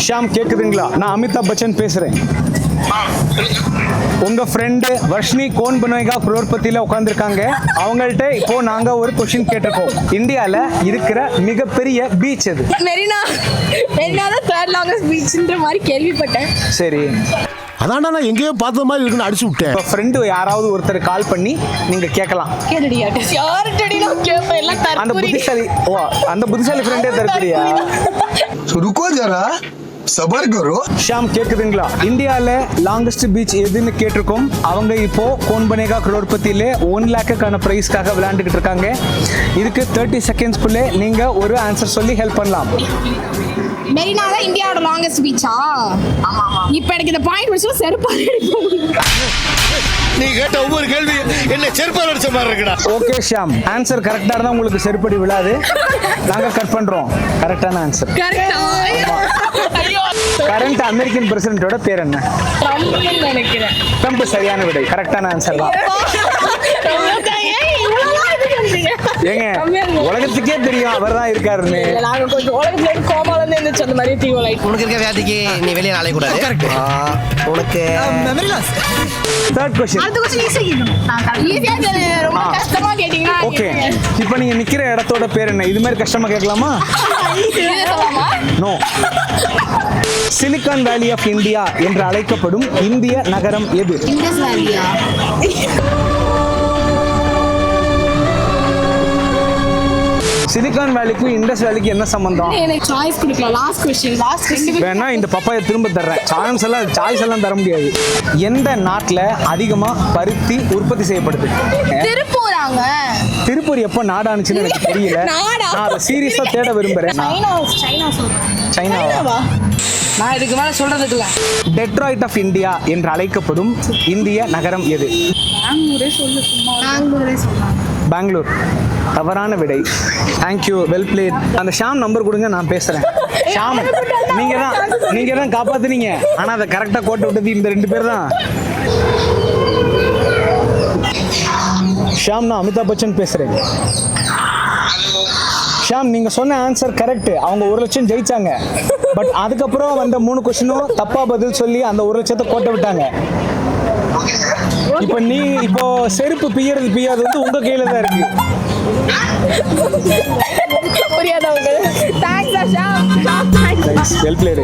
ஷாம் கேக்குதுங்களா? நான் அமிதாப் பச்சன் பேசுறேன். உங்க ஃப்ரெண்டு வர்ஷினி கோன் பனேகா குரோர்பத்தியில உட்காந்துருக்காங்க. அவங்கள்ட்ட இப்போ நாங்க ஒரு கொஸ்டின் கேட்டிருக்கோம். இந்தியால இருக்கிற மிகப்பெரிய பீச் எது? மெரினா. மெரினா தான் தேர்ட் லாங்கஸ்ட் பீச்ன்ற மாதிரி கேள்விப்பட்டேன். சரி, அதான்டா நான் எங்கேயோ பார்த்த மாதிரி இருக்குன்னு அடிச்சு விட்டேன். இப்போ ஃப்ரெண்டு யாராவது ஒருத்தர் கால் பண்ணி நீங்க கேட்கலாம். கேளுடியாட்ட யார்ட்டடி நான் கேப்பேன் எல்லாம் அந்த தற்குறி. புத்திசாலி அந்த புத்திசாலி ஃப்ரெண்டே தருக்கிறியா? रुको जरा सबर करो. ஷாம் கேக்குதுங்களா? இந்தியால லாங்கஸ்ட் பீச் எதுன்னு கேட்டிருக்கோம். அவங்க இப்போ கோன் பனேகா குரோர்பத்தியில 1 லேக்குக்கான பிரைஸ்க்காக விளையாண்டுக்கிட்டு இருக்காங்க. இதுக்கு 30 செகண்ட்ஸ்க்குள்ளே நீங்க ஒரு ஆன்சர் சொல்லி ஹெல்ப் பண்ணலாம். மெரினா தான் இந்தியாவோட லாங்கஸ்ட் பீச்சா? இப்போ எனக்கு இந்த பாயிண்ட் வச்சு செருப்பால நீ கேட்ட ஒவ்வொரு கேள்வி என்ன செருப்பால் அடிச்ச மாதிரி இருக்குடா. ஓகே ஷாம், ஆன்சர் கரெக்டா இருந்தா உங்களுக்கு செருப்படி விழாது. நாங்க கட் பண்றோம். கரெக்டான ஆன்சர். கரண்ட் அமெரிக்கன் பிரசிடென்ட்டோட பேர் என்ன? ட்ரம்ப்னு நினைக்கிறேன். ட்ரம்ப் சரியான விடை. கரெக்டான ஆன்சர் தான். ஏங்க, உலகத்துக்கே தெரியும் அவர் தான் இருக்காருன்னு. நாங்க கொஞ்சம் உலகத்துல கோமால இருந்து எந்திரிச்சு அந்த மாதிரி தீவிரம். உனக்கு இருக்க வியாதிக்கு நீ வெளியே நாளை கூடாது. உனக்கு தேர்ட் கொஸ்டின். அடுத்த क्वेश्चन ஈஸியா கேளுங்க. ரொம்ப கஷ்டமா கேட்டீங்கன்னா ஓகே, இப்போ நீங்க நிக்கிற இடத்தோட பேர் என்ன? இது மாதிரி கஷ்டமா கேட்கலாமா? No. Silicon valley of India என்று அழைக்கப்படும் இந்திய நகரம் எது? இண்டஸ் வேலியா? சிலிகான் வேலிக்கும் இண்டஸ் வேலிக்கு என்ன சம்பந்தம்? எனக்கு சாய்ஸ் கொடுக்கலாம். Last question. வேணா இந்த பப்பாயை திரும்ப தர்றேன். சாய்ஸ் எல்லாம் தர முடியாது. எந்த நாட்டுல அதிகமா பருத்தி உற்பத்தி செய்யப்படுது? திருப்பூராங்க. திருப்பூர் எப்போ நாடானுச்சுன்னு எனக்கு தெரியல. நாடா? நான் அதை சீரியஸா தேட விரும்புறேன். சைனா சொல்றேன். சைனாவா? நான் இதுக்கு மேல சொல்றதுக்குல டெட்ராய்ட் ஆஃப் இந்தியா என்று அழைக்கப்படும் இந்திய நகரம் எது? பெங்களூரே சொல்லு. சும்மா பெங்களூரே சொல்லலாம். பெங்களூர். தவறான விடை. Thank you, well plate. அந்த ஷாம் நம்பர் கொடுங்க, நான் பேசுறேன். ஷாம், நீங்க தான் காப்பாத்துனீங்க. ஆனா அதை கரெக்டா கோட்டை விட்டது இந்த 2 பேர் தான். ஷாம், நான் அமிதாப் பச்சன் பேசுறேன். ஷாம், நீங்க சொன்ன ஆன்சர் கரெக்ட். அவங்க 1 லட்சம் ஜெயிச்சாங்க. பட் அதுக்கப்புறம் வந்த 3 கொஸ்டினும் தப்பா பதில் சொல்லி அந்த 1 லட்சத்தை கோட்டை விட்டாங்க. இப்போ செருப்பு பிய்யாது வந்து உங்க கையில தான் இருக்கு. புரியாதவங்க. தேங்க்ஸ் ஷாம். Well plate.